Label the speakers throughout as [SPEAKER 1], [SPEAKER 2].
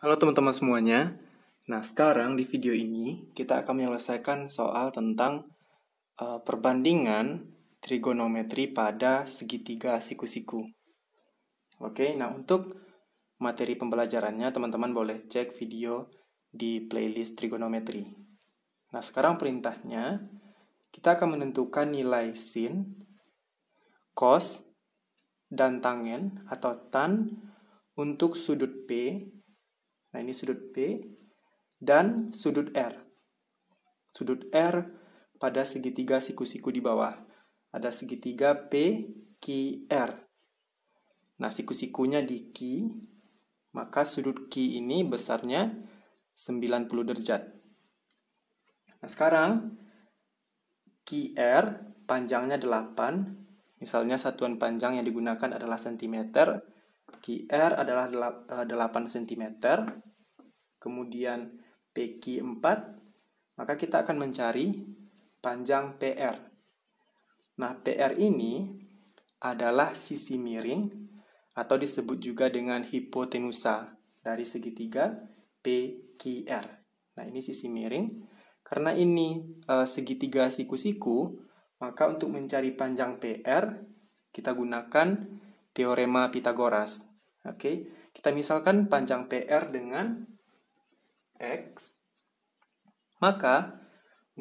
[SPEAKER 1] Halo teman-teman semuanya. Nah, sekarang di video ini kita akan menyelesaikan soal tentang perbandingan trigonometri pada segitiga siku-siku. Oke, nah untuk materi pembelajarannya teman-teman boleh cek video di playlist trigonometri. Nah, sekarang perintahnya kita akan menentukan nilai sin, cos, dan tangen atau tan untuk sudut P. Nah, ini sudut P dan sudut R. Sudut R pada segitiga siku-siku di bawah. Ada segitiga PQR. Nah, siku-sikunya di Q, maka sudut Q ini besarnya 90 derajat. Nah, sekarang QR panjangnya 8. Misalnya satuan panjang yang digunakan adalah cm. QR adalah 8 cm. Kemudian PQ 4, maka kita akan mencari panjang PR. Nah, PR ini adalah sisi miring atau disebut juga dengan hipotenusa dari segitiga PQR. Nah, ini sisi miring. Karena ini segitiga siku-siku, maka untuk mencari panjang PR, kita gunakan teorema Pythagoras. Oke, kita misalkan panjang PR dengan X, maka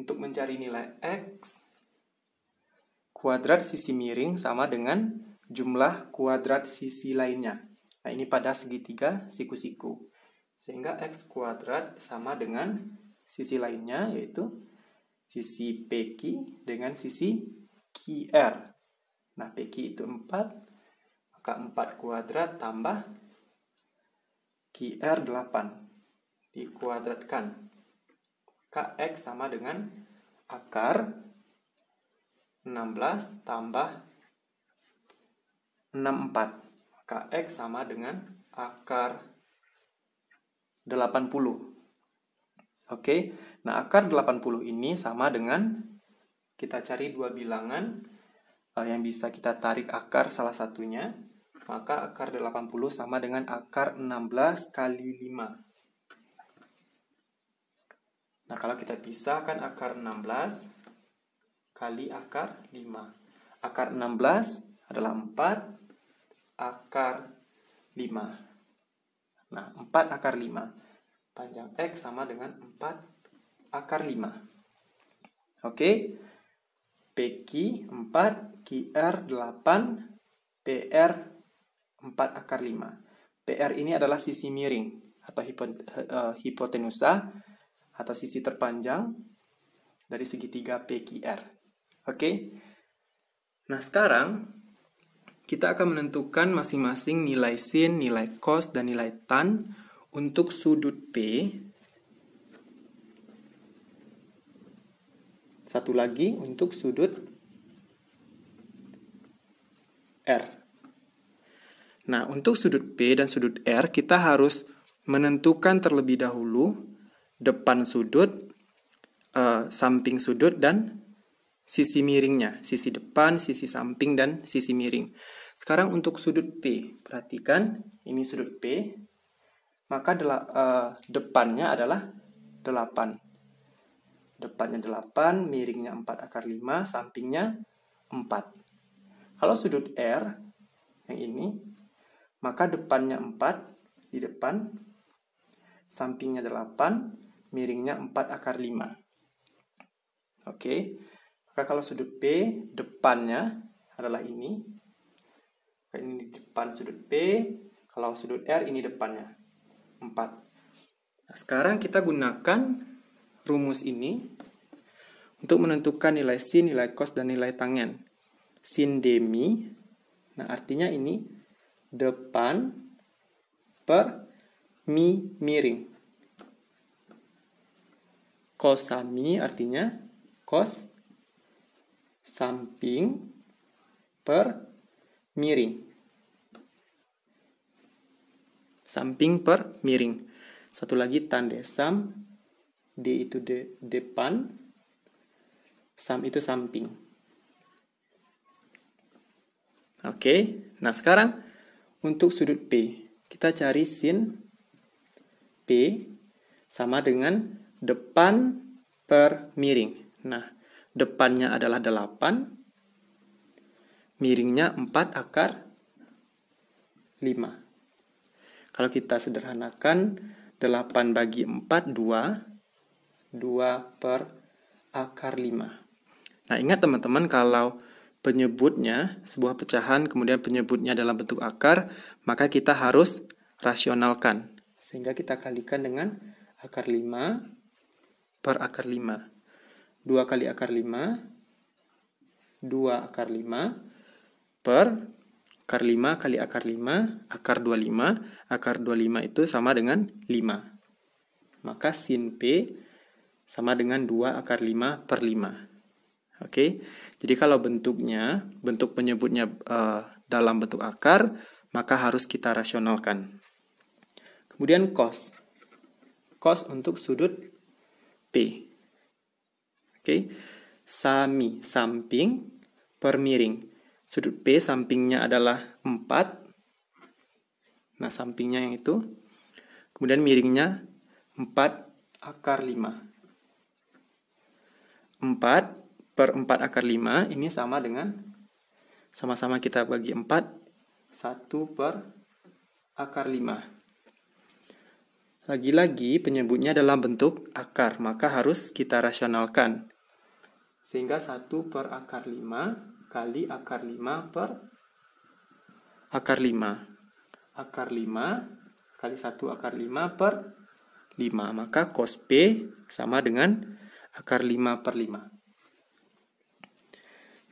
[SPEAKER 1] untuk mencari nilai X, kuadrat sisi miring sama dengan jumlah kuadrat sisi lainnya. Nah, ini pada segitiga siku-siku. Sehingga X kuadrat sama dengan sisi lainnya, yaitu sisi PQ dengan sisi QR. Nah, PQ itu 4, maka 4 kuadrat tambah QR 8. Dikuadratkan. Kx sama dengan akar 16 tambah 64. Kx sama dengan akar 80. Oke, nah akar 80 ini sama dengan, kita cari dua bilangan yang bisa kita tarik akar salah satunya. Maka akar 80 sama dengan akar 16 kali 5. Nah, kalau kita pisahkan akar 16 kali akar 5. Akar 16 adalah 4 akar 5. Nah, 4 akar 5. Panjang X sama dengan 4 akar 5. Oke. PQ 4, QR 8, PR 4 akar 5. PR ini adalah sisi miring atau hipotenusa atau sisi terpanjang dari segitiga PQR. Oke. Nah, sekarang kita akan menentukan masing-masing nilai sin, nilai cos, dan nilai tan untuk sudut P. Satu lagi untuk sudut R. Nah, untuk sudut P dan sudut R, kita harus menentukan terlebih dahulu depan sudut, samping sudut, dan sisi miringnya. Sisi depan, sisi samping, dan sisi miring. Sekarang untuk sudut P. Perhatikan, ini sudut P. Maka depannya adalah 8. Depannya 8, miringnya 4 akar 5, sampingnya 4. Kalau sudut R, yang ini, maka depannya 4 di depan, sampingnya 8, miringnya 4 akar 5. Oke. Maka kalau sudut P, depannya adalah ini. Ini depan sudut P. Kalau sudut R, ini depannya 4. Nah, sekarang kita gunakan rumus ini untuk menentukan nilai sin, nilai cos, dan nilai tangen. Sin demi, nah artinya ini depan per miring. Cos sami artinya cos samping per miring. Samping per miring. Satu lagi tanda sam. D itu depan. Sam itu samping. Oke. Nah, sekarang untuk sudut P. Kita cari sin P sama dengan depan per miring. Nah, depannya adalah 8, miringnya 4 akar 5. Kalau kita sederhanakan, 8 bagi 4, 2. 2 per akar 5. Nah, ingat teman-teman, kalau penyebutnya, sebuah pecahan, kemudian penyebutnya dalam bentuk akar, maka kita harus rasionalkan. Sehingga kita kalikan dengan akar 5 per akar 5. 2 kali akar 5, 2 akar 5, per akar 5 kali akar 5, akar 25. Akar 25 itu sama dengan 5. Maka sin P sama dengan 2 akar 5 per 5. Oke, jadi kalau bentuk penyebutnya dalam bentuk akar, maka harus kita rasionalkan. Kemudian cos. Cos untuk sudut P. Oke, sami, samping, per miring. Sudut P sampingnya adalah 4. Nah, sampingnya yang itu. Kemudian miringnya 4 akar 5. 4 per 4 akar 5 ini sama dengan, sama-sama kita bagi 4, 1 per akar 5. Lagi-lagi penyebutnya dalam bentuk akar, maka harus kita rasionalkan. Sehingga 1 per akar 5 kali akar 5 per akar 5. Akar 5 kali 1 akar 5 per 5. Maka cos P sama dengan akar 5 per 5.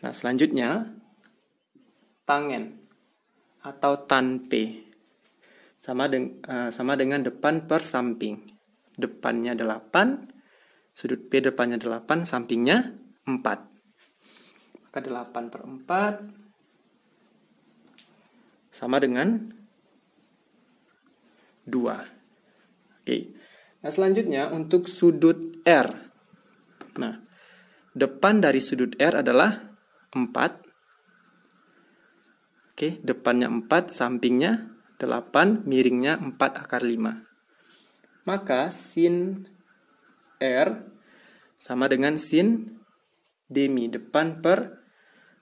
[SPEAKER 1] Nah, selanjutnya tangen atau tan P sama dengan depan per samping. Depannya 8, sudut P depannya 8, sampingnya 4. Maka 8 per 4 sama dengan 2. Oke. Nah, selanjutnya untuk sudut R. Nah, depan dari sudut R adalah 4. Oke, depannya 4, sampingnya 8, miringnya 4 akar 5. Maka sin R sama dengan sin demi, depan per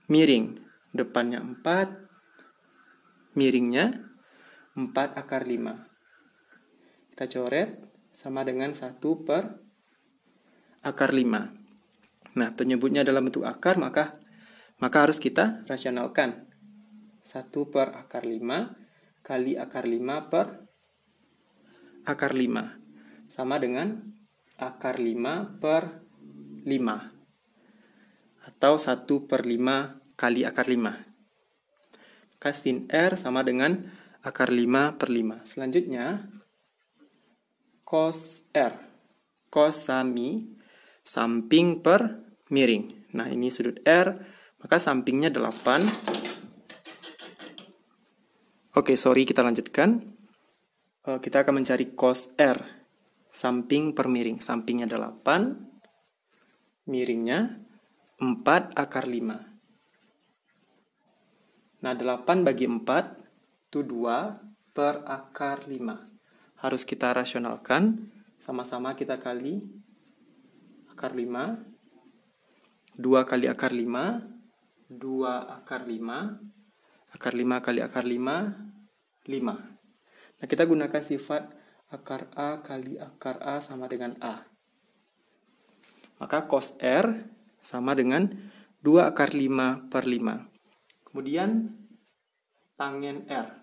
[SPEAKER 1] miring. Depannya 4, miringnya 4 akar 5. Kita coret sama dengan 1 per akar 5. Nah, penyebutnya dalam bentuk akar, maka harus kita rasionalkan. 1 per akar 5 kali akar 5 per akar 5. Sama dengan akar 5 per 5. Atau 1 per 5 kali akar 5. Maka sin R sama dengan akar 5 per 5. Selanjutnya, cos R. Cos sami, samping per miring. Nah, ini sudut R, maka sampingnya 8. Oke, sorry, kita lanjutkan. Kita akan mencari cos R, samping per miring. Sampingnya 8, miringnya 4 akar 5. Nah, 8 bagi 4 itu 2 per akar 5. Harus kita rasionalkan. Sama-sama kita kali akar 5. 2 kali akar 5, 2 akar 5. Akar 5 kali akar 5, 5. Nah, kita gunakan sifat akar A kali akar A sama dengan A. Maka cos R sama dengan 2 akar 5 per 5. Kemudian tangen R.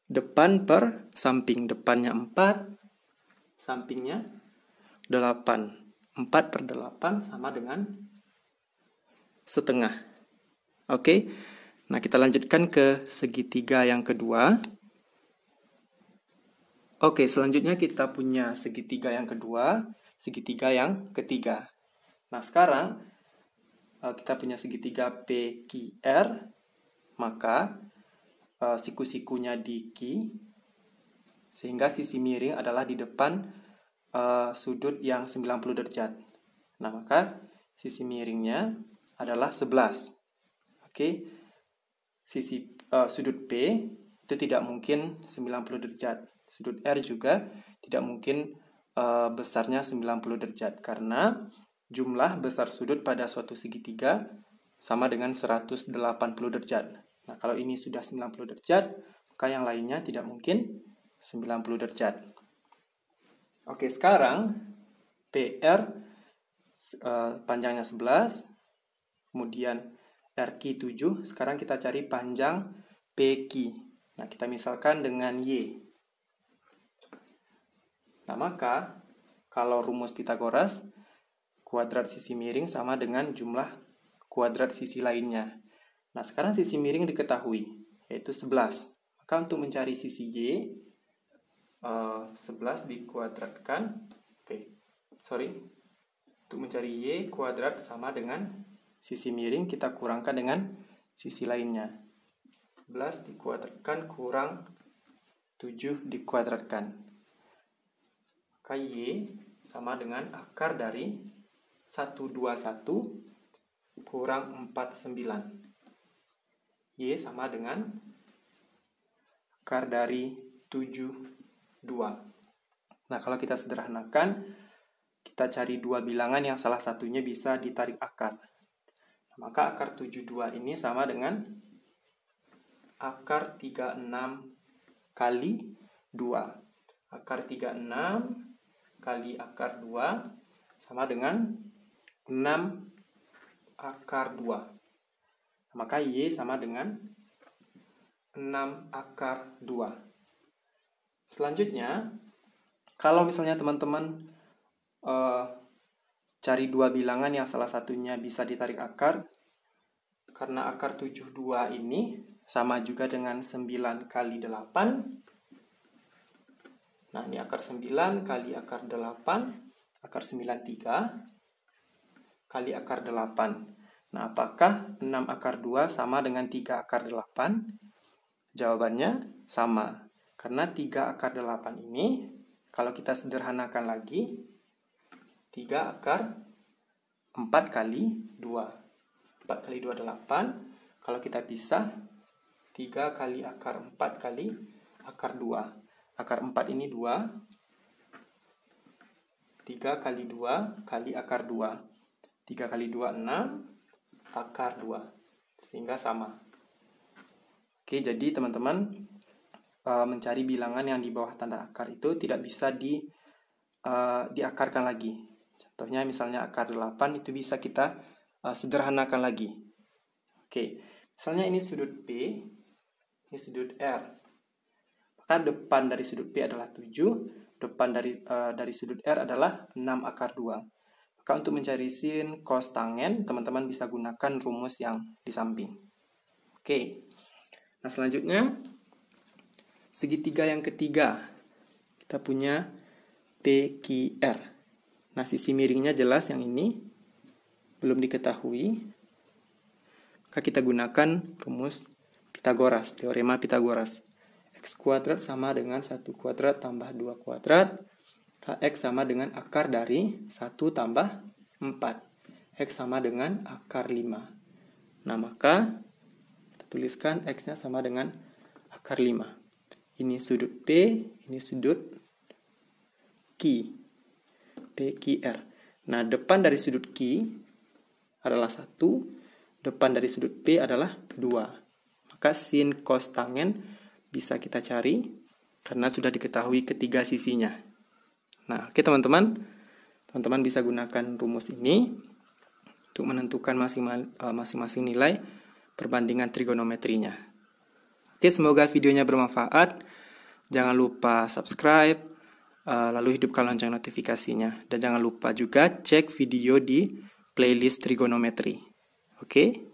[SPEAKER 1] Depan per samping. Depannya 4, sampingnya 8. 4 per 8 sama dengan setengah. Oke. Nah, kita lanjutkan ke segitiga yang kedua. Oke, selanjutnya kita punya segitiga yang kedua, segitiga yang ketiga. Nah, sekarang kita punya segitiga PQR, maka siku-sikunya di Q, sehingga sisi miring adalah di depan sudut yang 90 derajat. Nah, maka sisi miringnya adalah 11. Oke, sudut P itu tidak mungkin 90 derajat. Sudut R juga tidak mungkin besarnya 90 derajat karena jumlah besar sudut pada suatu segitiga sama dengan 180 derajat. Nah, kalau ini sudah 90 derajat, maka yang lainnya tidak mungkin 90 derajat. Oke, sekarang PR panjangnya 11, kemudian RQ 7. Sekarang kita cari panjang PQ. Nah, kita misalkan dengan Y. Nah, maka kalau rumus Pitagoras, kuadrat sisi miring sama dengan jumlah kuadrat sisi lainnya. Nah, sekarang sisi miring diketahui, yaitu 11. Maka untuk mencari sisi Y, 11 dikuadratkan. Untuk mencari Y kuadrat sama dengan sisi miring, kita kurangkan dengan sisi lainnya. 11 dikuadratkan kurang 7 dikuadratkan. Maka Y sama dengan akar dari 121 kurang 49. Y sama dengan akar dari 72. Nah, kalau kita sederhanakan, kita cari dua bilangan yang salah satunya bisa ditarik akar. Maka akar 72 ini sama dengan akar 36 kali 2. Akar 36 kali akar 2 sama dengan 6 akar 2. Maka Y sama dengan 6 akar 2. Selanjutnya, kalau misalnya teman-teman cari dua bilangan yang salah satunya bisa ditarik akar, karena akar 72 ini sama juga dengan 9 kali 8. Nah, ini akar 9 kali akar 8, akar 93 kali akar 8. Nah, apakah 6 akar 2 sama dengan 3 akar 8? Jawabannya sama. Karena 3 akar 8 ini, kalau kita sederhanakan lagi, 3 akar 4 kali 2. 4 kali 2 8. Kalau kita pisah, 3 kali akar 4 kali akar 2. Akar 4 ini 2. 3 kali 2 kali akar 2. 3 kali 2, 6 akar 2. Sehingga sama. Oke, jadi teman-teman mencari bilangan yang di bawah tanda akar itu tidak bisa diakarkan lagi. Contohnya misalnya akar 8 itu bisa kita sederhanakan lagi. Oke, misalnya ini sudut P, ini sudut R. Maka depan dari sudut P adalah 7, depan dari sudut R adalah 6 akar 2. Maka untuk mencari sin, cos, tangen, teman-teman bisa gunakan rumus yang di samping. Oke, nah selanjutnya segitiga yang ketiga. Kita punya PQR. Nah, sisi miringnya jelas yang ini, belum diketahui. Maka kita gunakan rumus Pitagoras, teorema Pitagoras. X kuadrat sama dengan 1 kuadrat tambah 2 kuadrat. X sama dengan akar dari 1 tambah 4. X sama dengan akar 5. Nah, maka kita tuliskan X-nya sama dengan akar 5. Ini sudut P, ini sudut Q. PQR. Nah, depan dari sudut Q adalah 1, depan dari sudut P adalah 2. Maka sin, cos, tangen bisa kita cari karena sudah diketahui ketiga sisinya. Nah, oke teman-teman bisa gunakan rumus ini untuk menentukan masing-masing nilai perbandingan trigonometrinya. Oke, semoga videonya bermanfaat. Jangan lupa subscribe, lalu hidupkan lonceng notifikasinya. Dan jangan lupa juga cek video di playlist trigonometri. Oke?